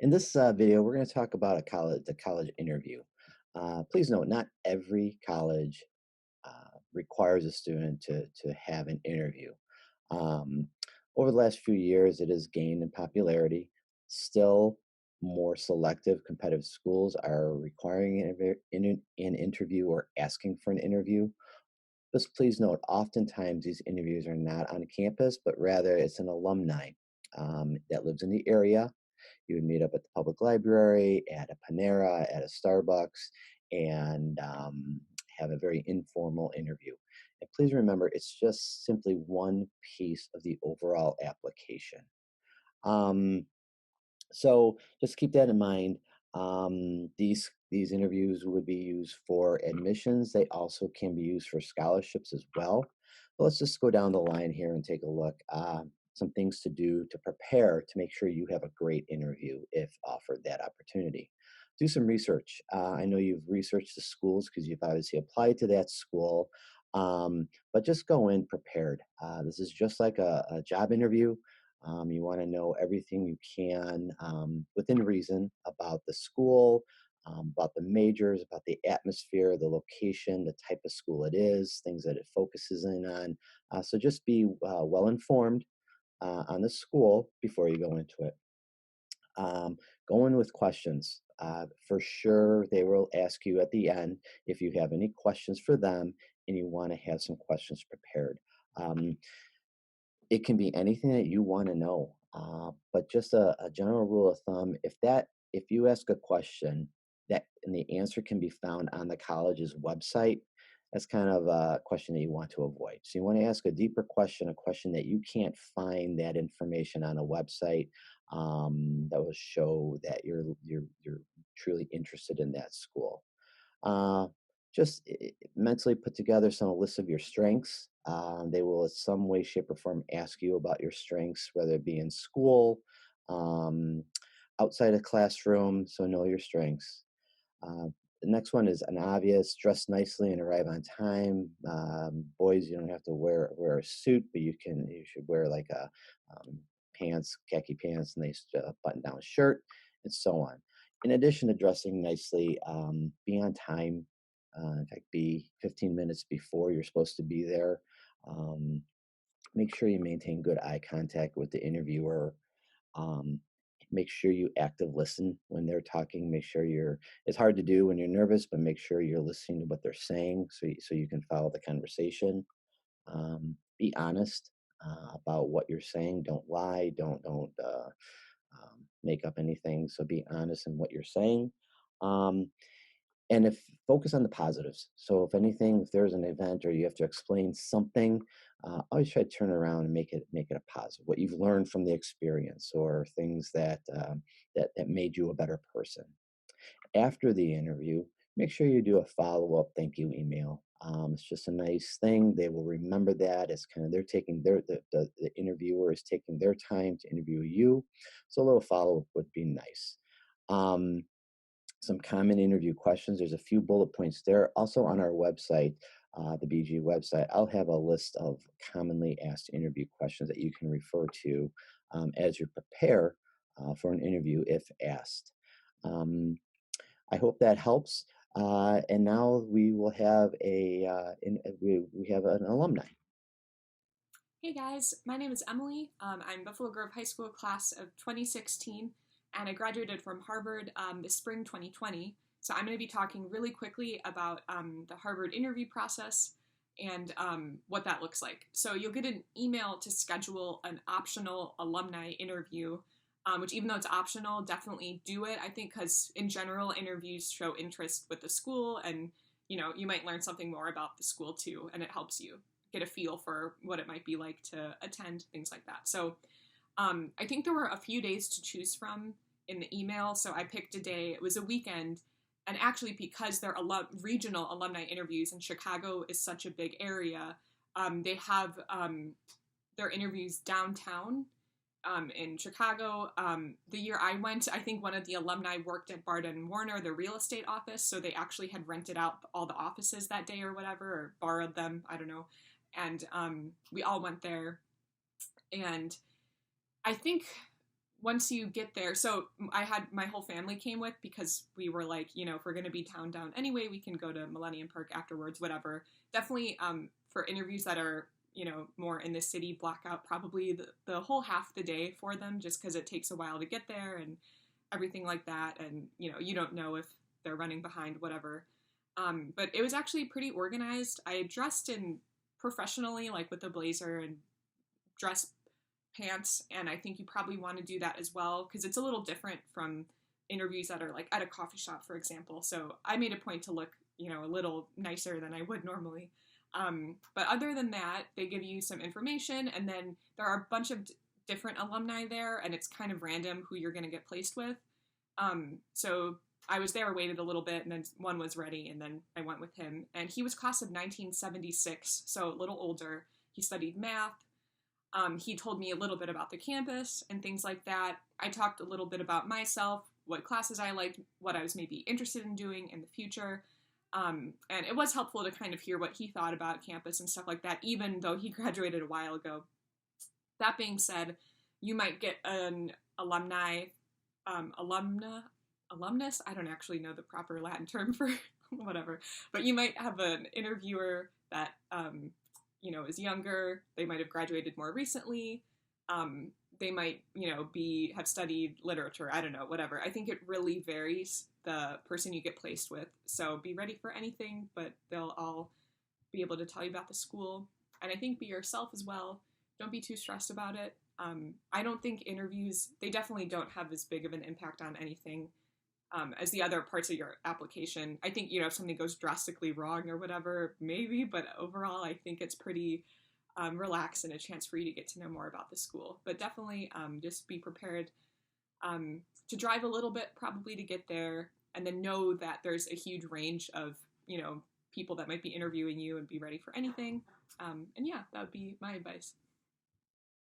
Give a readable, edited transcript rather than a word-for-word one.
In this video, we're going to talk about the college interview. Please note, not every college requires a student to have an interview. Um, Over the last few years, it has gained in popularity. Still, more selective competitive schools are requiring an interview or asking for an interview. Just please note, oftentimes these interviews are not on campus, but rather it's an alumni that lives in the area. You would meet up at the public library, at a Panera, at a Starbucks, and have a very informal interview. And please remember, it's just simply one piece of the overall application. Um, so just keep that in mind. These interviews would be used for admissions. They also can be used for scholarships as well. But let's just go down the line here and take a look. Some things to do to prepare to make sure you have a great interview if offered that opportunity. Do some research. I know you've researched the schools because you've obviously applied to that school, but just go in prepared. This is just like a job interview. You want to know everything you can within reason about the school, about the majors, about the atmosphere, the location, the type of school it is, things that it focuses in on. So just be well informed on the school before you go into it. Go in with questions. For sure, they will ask you at the end if you have any questions for them and you want to have some questions prepared. Um, it can be anything that you want to know, but just a general rule of thumb: if you ask a question that and the answer can be found on the college's website, that's kind of a question that you want to avoid. So you want to ask a deeper question, a question that you can't find that information on a website that will show that you're truly interested in that school. Uh, just mentally put together some list of your strengths. They will, in some way, shape, or form, ask you about your strengths, whether it be in school, um, outside a classroom. So know your strengths. Uh, the next one is an obvious: dress nicely and arrive on time. Boys, you don't have to wear a suit, but you should wear like a pants, khaki pants, nice button down shirt, and so on. In addition to dressing nicely, be on time. In fact, be 15 minutes before you're supposed to be there. Um, Make sure you maintain good eye contact with the interviewer. um, Make sure you active listen when they're talking. Make sure it's hard to do when you're nervous, but make sure you're listening to what they're saying so you can follow the conversation. Be honest about what you're saying. Don't lie. Don't make up anything. So be honest in what you're saying. Um, and if focus on the positives. So if anything, if there's an event or you have to explain something, always try to turn it around and make it a positive. What you've learned from the experience, or things that made you a better person. After the interview, make sure you do a follow up thank you email. It's just a nice thing. They will remember that. It's kind of they're taking the interviewer is taking their time to interview you. So a little follow up would be nice. Um, some common interview questions. There's a few bullet points there. Also on our website, the BG website, I'll have a list of commonly asked interview questions that you can refer to as you prepare for an interview if asked. Um, I hope that helps. And now we will have we have an alumni. Hey guys, my name is Emily. I'm Buffalo Grove High School class of 2016, and I graduated from Harvard this spring 2020. So I'm going to be talking really quickly about the Harvard interview process and what that looks like. So you'll get an email to schedule an optional alumni interview, which, even though it's optional, definitely do it. I think because in general, interviews show interest with the school, and you might learn something more about the school too, and it helps you get a feel for what it might be like to attend, things like that. So I think there were a few days to choose from in the email. So I picked a day, it was a weekend. And actually, because they're regional alumni interviews and Chicago is such a big area, they have their interviews downtown in Chicago. The year I went, I think one of the alumni worked at Bard and Warner, the real estate office. So they actually had rented out all the offices that day or whatever, or borrowed them. I don't know. And we all went there. And I think once you get there, so I had my whole family came with because we were like, if we're going to be town down anyway, we can go to Millennium Park afterwards, whatever. Definitely for interviews that are, more in the city, block out probably the whole half the day for them just because it takes a while to get there and everything like that. And, you don't know if they're running behind, whatever. But it was actually pretty organized. I dressed in professionally, like with a blazer and dress pants, and I think you probably want to do that as well because it's a little different from interviews that are like at a coffee shop, for example. So I made a point to look, a little nicer than I would normally. But other than that, they give you some information, and then there are a bunch of different alumni there, and it's kind of random who you're going to get placed with. So I was there, waited a little bit, and then one was ready, and then I went with him. And he was class of 1976, so a little older. He studied math. He told me a little bit about the campus and things like that. I talked a little bit about myself, what classes I liked, what I was maybe interested in doing in the future. And it was helpful to kind of hear what he thought about campus and stuff like that, even though he graduated a while ago. That being said, you might get an alumnus. I don't actually know the proper Latin term for whatever, but you might have an interviewer that is younger. They might have graduated more recently. They might, have studied literature. I don't know, whatever. I think it really varies the person you get placed with. So be ready for anything, but they'll all be able to tell you about the school. And I think be yourself as well. Don't be too stressed about it. I don't think interviews, they definitely don't have as big of an impact on anything as the other parts of your application. I think, if something goes drastically wrong or whatever, maybe, but overall, I think it's pretty relaxed and a chance for you to get to know more about the school. But definitely just be prepared to drive a little bit probably to get there, and then know that there's a huge range of, people that might be interviewing you, and be ready for anything. And yeah, that would be my advice.